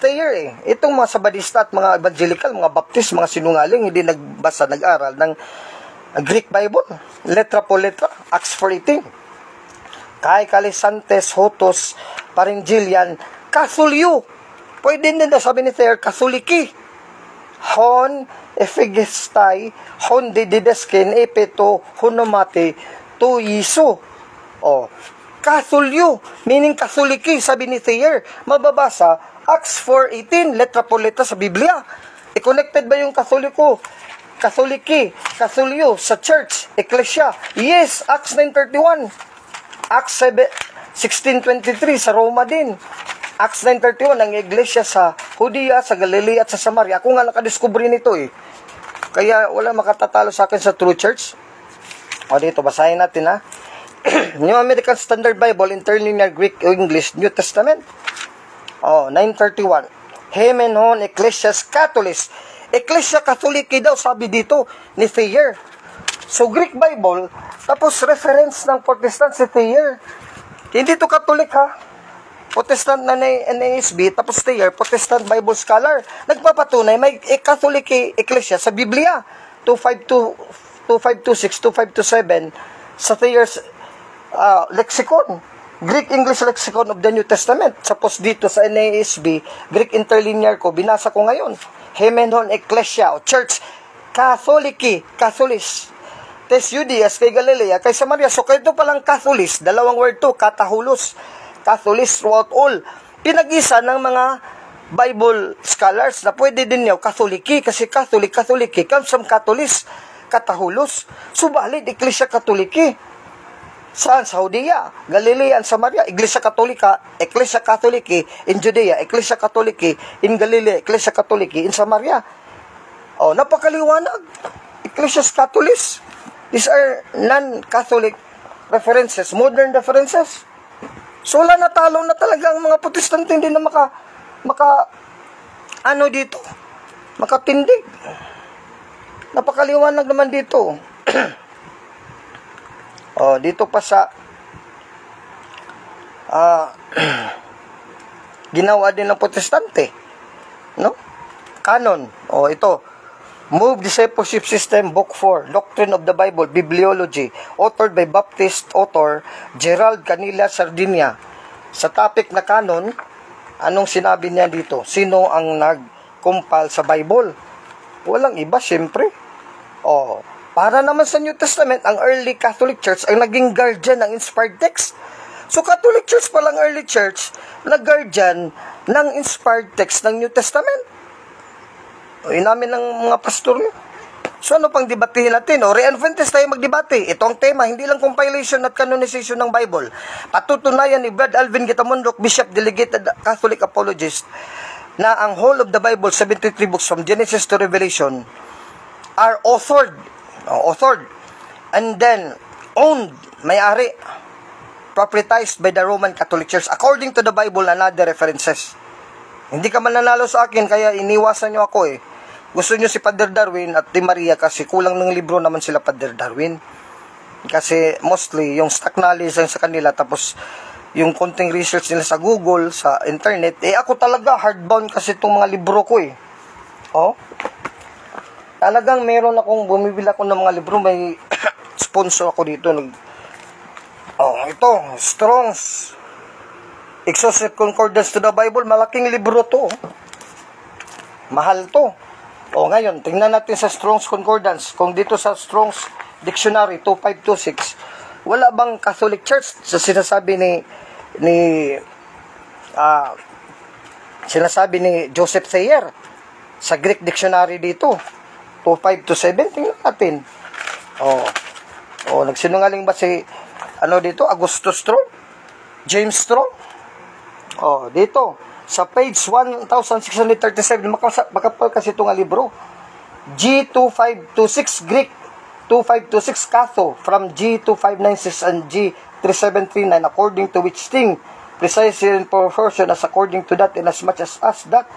Thayer eh. Itong mga Sabadista at mga evangelical, mga Baptist, mga sinungaling, hindi nagbasa, nag-aral ng Greek Bible. Letra po letra. Acts 4:18. Kay Kalisantes, Hotos, Paringilian, Kasulyo. Pwede din na sabi ni Thayer, Kasuliki. Hon, Efigestai, Hon Dideskin, Epeto, Honomate, to Yiso. O, Kasulyo, meaning Kasuliki, sabi ni Thayer. Mababasa, Acts 4:18, letra po letra sa Biblia. I-connected ba yung Katoliko? Katoliki, Kasulyo, sa church, Ecclesia. Yes, Acts 9:31. Acts 16:23, sa Roma din. Acts 9:31, ang iglesia sa Judea, sa Galilea at sa Samaria. Ako nga nakadiscovery nito eh. Kaya wala makatatalo sa akin sa true church. O dito, basahin natin ha. New American Standard Bible, Interlinear Greek o English, New Testament. 9:31. Hemenon Ecclesias Catholis. Ecclesia Katoliki daw, sabi dito ni Thayer. So, Greek Bible, tapos reference ng Protestant si Thayer. Hindi to Catholic ha. Protestant na NASB, tapos Thayer, Protestant Bible Scholar. Nagpapatunay, may Catholic Ecclesia sa Biblia. 2526, 2527, sa Thayer's lexicon. Greek English Lexicon of the New Testament. Tapos dito sa NASB, Greek Interlinear ko, binasa ko ngayon. Hemenon Ecclesia, o Church, Katholiki, Catholis. Tes Judias, kay Galilea, kay Samaria. So, kayo palang Catholis, dalawang word to, katahulos. Catholis throughout all. Pinag-isa ng mga Bible scholars na pwede din niyo, Katholiki, kasi Katholiki, comes from Catholis, katahulos. Subalit, Ecclesia Katoliki. Saan? Sa Judea, Galilea, and Samaria. Iglesia Katolika, Ecclesia Katoliki in Judea, Ecclesia Katoliki in Galilea, Ecclesia Katoliki in Samaria. Napakaliwanag. Ecclesias Catholis. These are non-Catholic references, modern references. So, wala natalo na talaga ang mga Protestante, hindi na dito, makatindig. Napakaliwanag naman dito. Dito pa sa ginawa din ng Protestante, no? Canon. Ito. Move Discipleship System, Book 4, Doctrine of the Bible, Bibliology, authored by Baptist author Gerald Canilla Sardinia. Sa topic na canon, anong sinabi niya dito? Sino ang nag-compile sa Bible? Walang iba, siyempre. Para naman sa New Testament, ang early Catholic Church ang naging guardian ng inspired text. So, Catholic Church palang early church, nag-guardian ng inspired text ng New Testament. Inamin ng mga pastor niya. So, ano pang debatihin natin? Re-Adventist tayo magdebate. Ito ang tema, hindi lang compilation at canonization ng Bible. Patutunayan ni Brad Alvin Gitamondok, Bishop Delegated Catholic Apologist, na ang whole of the Bible, 73 books from Genesis to Revelation, are authored and then owned, may-ari, proprietized by the Roman Catholic Church according to the Bible and other references. Hindi ka man nanalo sa akin, kaya iniwasan nyo ako eh. Gusto nyo si Father Darwin at Di Maria kasi kulang ng libro naman sila Father Darwin. Kasi mostly yung stock knowledge sa kanila, tapos yung konting research nila sa Google, sa internet, ako talaga hardbound kasi itong mga libro ko eh. Talagang meron akong, bumibili ako ng mga libro, may sponsor ako dito. Ito, Strong's Exhaustive Concordance to the Bible, malaking libro to. Mahal to. Ngayon, tingnan natin sa Strong's Concordance. Kung dito sa Strong's Dictionary 2526, wala bang Catholic Church sa sinasabi ni Joseph Thayer sa Greek Dictionary dito? 2527, tingnan natin. Nagsinungaling ba si dito? Augustus Strong? James Strong? Dito sa page 1637, makapal kasi itong libro. G2526 Greek 2526 Catho from G2596 and G3739, according to which thing precisely in proportion as according to that and as much as that.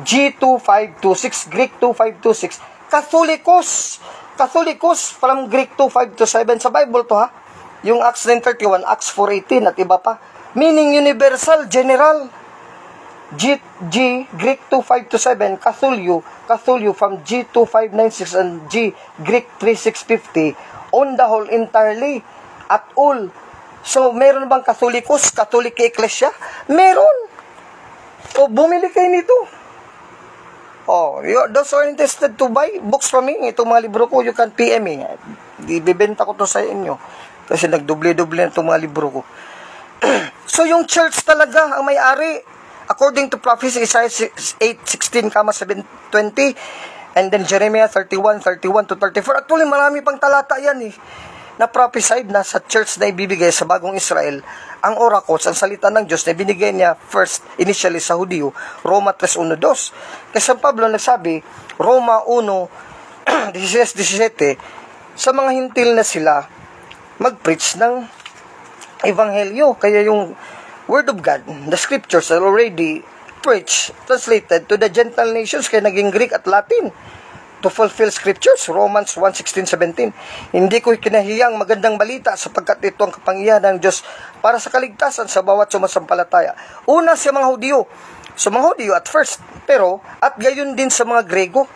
G2526 Greek 2526 Catholicos Catholicos from Greek 2:5-7 sa Bible to ha. Yung Acts 9:31, Acts 4:18 at iba pa. Meaning universal, general. Greek 2:5-7, Cathulio from G 2:5-9-6 and G Greek 3:6-50 on the whole entirely at all. So meron bang Catholicos, Catholic Ecclesia? Meron. O bumili kayo nito. Those are interested to buy books from me. Itong mga libro ko, you can PM me. Ibibenta ko to sa inyo. Kasi nagdoble-doble na itong mga libro ko. So yung church talaga ang may-ari. According to prophecy, Isaiah 8:16-7:20, and then Jeremiah 31:31-34. Actually, marami pang talata yan na prophesied na sa church na ibibigay sa bagong Israel. Ang oracles, ang salita ng Diyos na binigay niya first, initially sa Hudiyo, Roma 3:1-2. Kasi San Pablo nagsabi, Roma 1:16-17, sa mga hintil na sila, mag-preach ng Ebanghelyo. Kaya yung Word of God, the Scriptures are already preached, translated to the Gentile nations, kaya naging Greek at Latin to fulfill Scriptures. Romans 1:16-17. Hindi ko kinahiyang magandang balita sapagkat ito ang kapangyarihan ng Diyos para sa kaligtasan sa bawat sumasampalataya. Una sa mga Hudyo. Sa mga Hudyo at first, pero at gayon din sa mga Grego.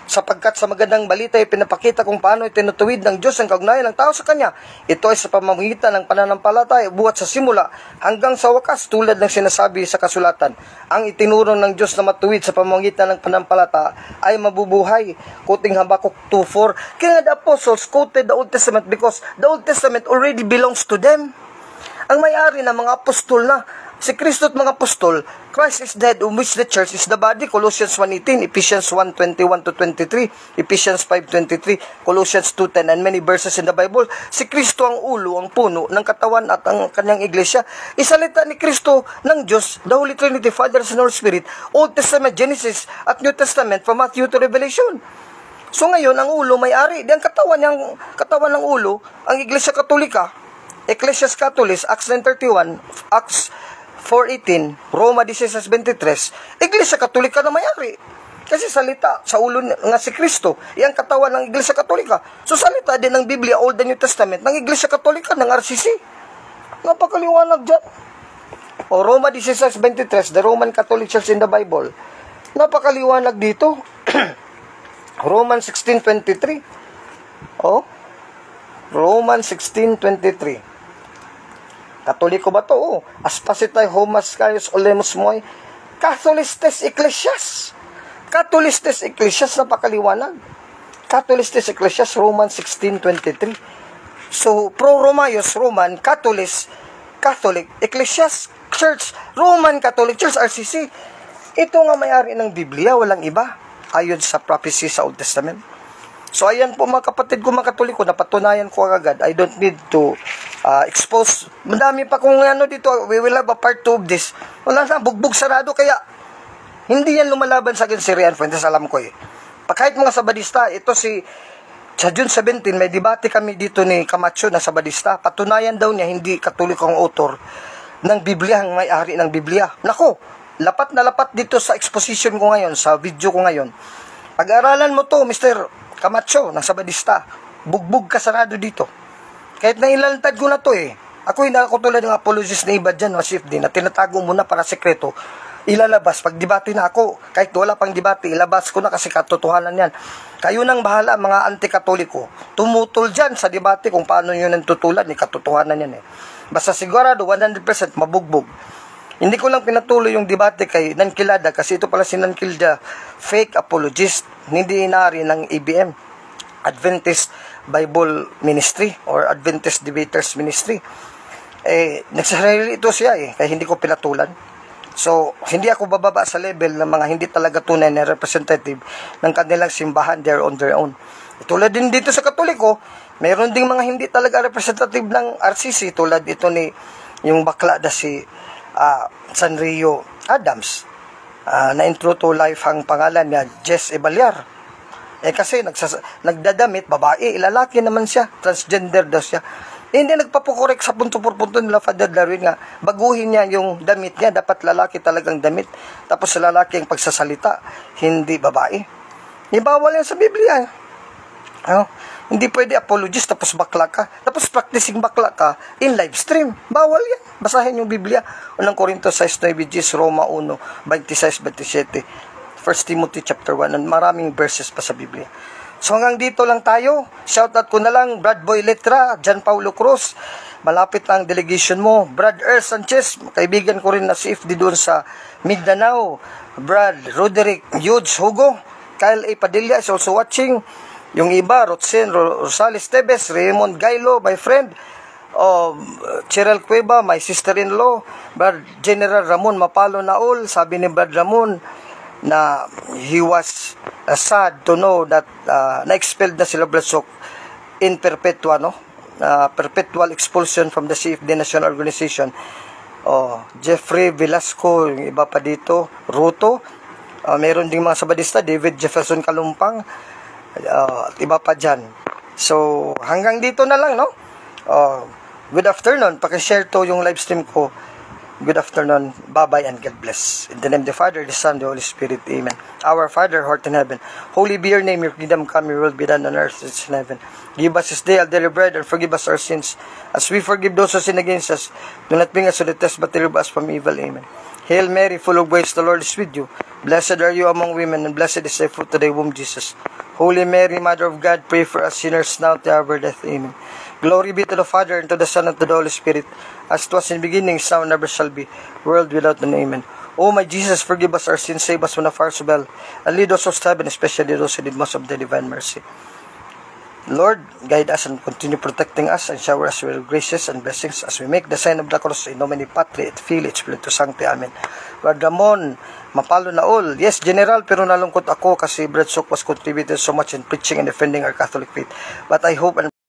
Sapagkat sa magandang balita ay pinapakita kung paano itinutuwid ng Diyos ang kaugnayan ng tao sa Kanya. Ito ay sa pamamagitan ng pananampalataya buhat sa simula hanggang sa wakas, tulad ng sinasabi sa kasulatan. Ang itinuro ng Diyos na matuwid sa pamamagitan ng pananampalataya ay mabubuhay. Quoting Habakkuk 2:4. Kaya the apostles quoted the Old Testament because the Old Testament already belongs to them. Ang may-ari ng mga apostol na si Kristo at mga apostol, Christ is dead, of which the church is the body. Colossians 1:18, Ephesians 1:21-23, Ephesians 5:23, Colossians 2:10, and many verses in the Bible. Si Kristo ang ulo, ang puno ng katawan at ang kanyang iglesia. Isalita ni Kristo ng Diyos, the Holy Trinity, Father, Son, Holy Spirit, Old Testament, Genesis, at New Testament, from Matthew to Revelation. So ngayon, ang ulo may-ari. Di ang katawan ng ulo, ang Iglesia Katolika, Ecclesias Catholicos, Acts 9:31, Acts 4:18, Roma 16:23, Iglesia Katolika na may-ari. Kasi salita sa ulo nga si Kristo, iyang katawan ng Iglesia Katolika. So salita din ng Biblia, Old and New Testament, ng Iglesia Katolika, ng RCC. Napakaliwanag dyan. O Roma 16:23, the Roman Catholic Church in the Bible. Napakaliwanag dito. Romans 16:23. Romans 16:23. Katoliko ba to? Aspasitay homas kayos olemos moy. Catholistes Ecclesias. Catholistes Ecclesias, napakaliwanag. Catholistes Ecclesias, Romans 16:23. So, pro-Romayos, Roman, Catholic, Ecclesias, Church, Roman Catholic Church, RCC. Ito nga may-ari ng Biblia, walang iba, ayon sa prophecy sa Old Testament. So, ayan po mga kapatid ko, mga Katoliko, napatunayan ko agad. I don't need to expose. Madami pa kung dito, we will have a part 2 of this. Wala na, bugbog sarado, kaya hindi yan lumalaban sa akin si Rian Fuentes, alam ko Kahit mga Sabadista, ito sa June 17, may debate kami dito ni Camacho na Sabadista. Patunayan daw niya, hindi Katoliko ang author ng Biblia, ang may-ari ng Biblia. Nako, lapat na lapat dito sa exposition ko ngayon, sa video ko ngayon. Pag-aralan mo to, Mr. Camacho, ng Sabadista. Bugbog ka sarado dito. Kahit nailantad ko na to Ako hindi ako tulad ng apologist na iba dyan, masif din, na tinatago mo na para sekreto. Ilalabas. Pag debate na ako, kahit wala pang debate, ilabas ko na kasi katotohanan yan. Kayo nang bahala, mga anti-katoliko. Tumutol dyan sa debate kung paano yun ang tutulan, katotohanan yan Basta sigurado, 100% mabugbog. Hindi ko lang pinatuloy yung debate kay Nankilada kasi ito pala si Nankilda, fake apologist, hindi inari ng ABM, Adventist Bible Ministry or Adventist Debaters Ministry. Nagsarili ito siya kaya hindi ko pinatulan. So, hindi ako bababa sa level ng mga hindi talaga tunay na representative ng kanilang simbahan, they're on their own. Tulad din dito sa Katoliko, mayroon ding mga hindi talaga representative ng RCC, tulad ito ni yung bakla na si Sanrio Adams, na Intro to Life ang pangalan niya, Jess Ebalyar. Kasi nagdadamit, babae, lalaki naman siya, transgender daw siya. Hindi nagpapukorek sa punto por punto nila Father Darwin nga, baguhin niya yung damit niya, dapat lalaki talagang damit. Tapos sa lalaki ang pagsasalita, hindi babae. Ibawal yan sa Biblia. Hindi pwede apologist tapos bakla ka. Tapos practicing bakla ka in live stream. Bawal yan. Basahin yung Biblia. Unang Korinto 6:9, Roma 1, 26-27, 1 Timothy chapter 1, and maraming verses pa sa Biblia. So hanggang dito lang tayo. Shoutout ko na lang, Brad Boy Letra, John Paulo Cruz. Malapit na ang delegation mo. Brad Earl Sanchez, kaibigan ko rin na si FD doon sa Mindanao. Brad Roderick Yudes Hugo. Kyle A. Padilla is also watching. Yung iba, Rotzen Rosales Tebes, Raymond Gailo, my friend, Cheryl Cueva, my sister-in-law, Brad General Ramon Mapalo Naol. Sabi ni Brad Ramon na he was sad to know that na-expelled na sila Blasok in perpetua, no? Perpetual expulsion from the CFD National Organization. Jeffrey Velasco, yung iba pa dito, Ruto, meron ding mga sabadista, David Jefferson Kalumpang, at iba pa dyan. So, hanggang dito na lang, no? Good afternoon. Pakishare to yung live stream ko. Good afternoon. Bye-bye and God bless. In the name of the Father, the Son, the Holy Spirit. Amen. Our Father, who art in heaven, holy be your name. Your kingdom come, your will be done on earth as in heaven. Give us this day our daily bread, and forgive us our sins, as we forgive those who sin against us. Do not bring us to the test, but deliver us from evil. Amen. Hail Mary, full of grace, the Lord is with you. Blessed are you among women, and blessed is the fruit of thy womb, Jesus. Holy Mary, Mother of God, pray for us sinners now at the hour of death. Amen. Glory be to the Father, and to the Son, and to the Holy Spirit, as it was in the beginning, is now, and never shall be, world without an amen. O my Jesus, forgive us our sins, save us from the fires of hell, and lead us to heaven, especially those who need most of the divine mercy. Lord, guide us and continue protecting us, and shower us with graces and blessings as we make the sign of the cross in nomine Patri et Filii et Spiritus Sancti. Amen. Lord Ramon Mapalo Naol, yes, General, pero nalungkot ako kasi Brad Sok was contributed so much in preaching and defending our Catholic faith. But I hope and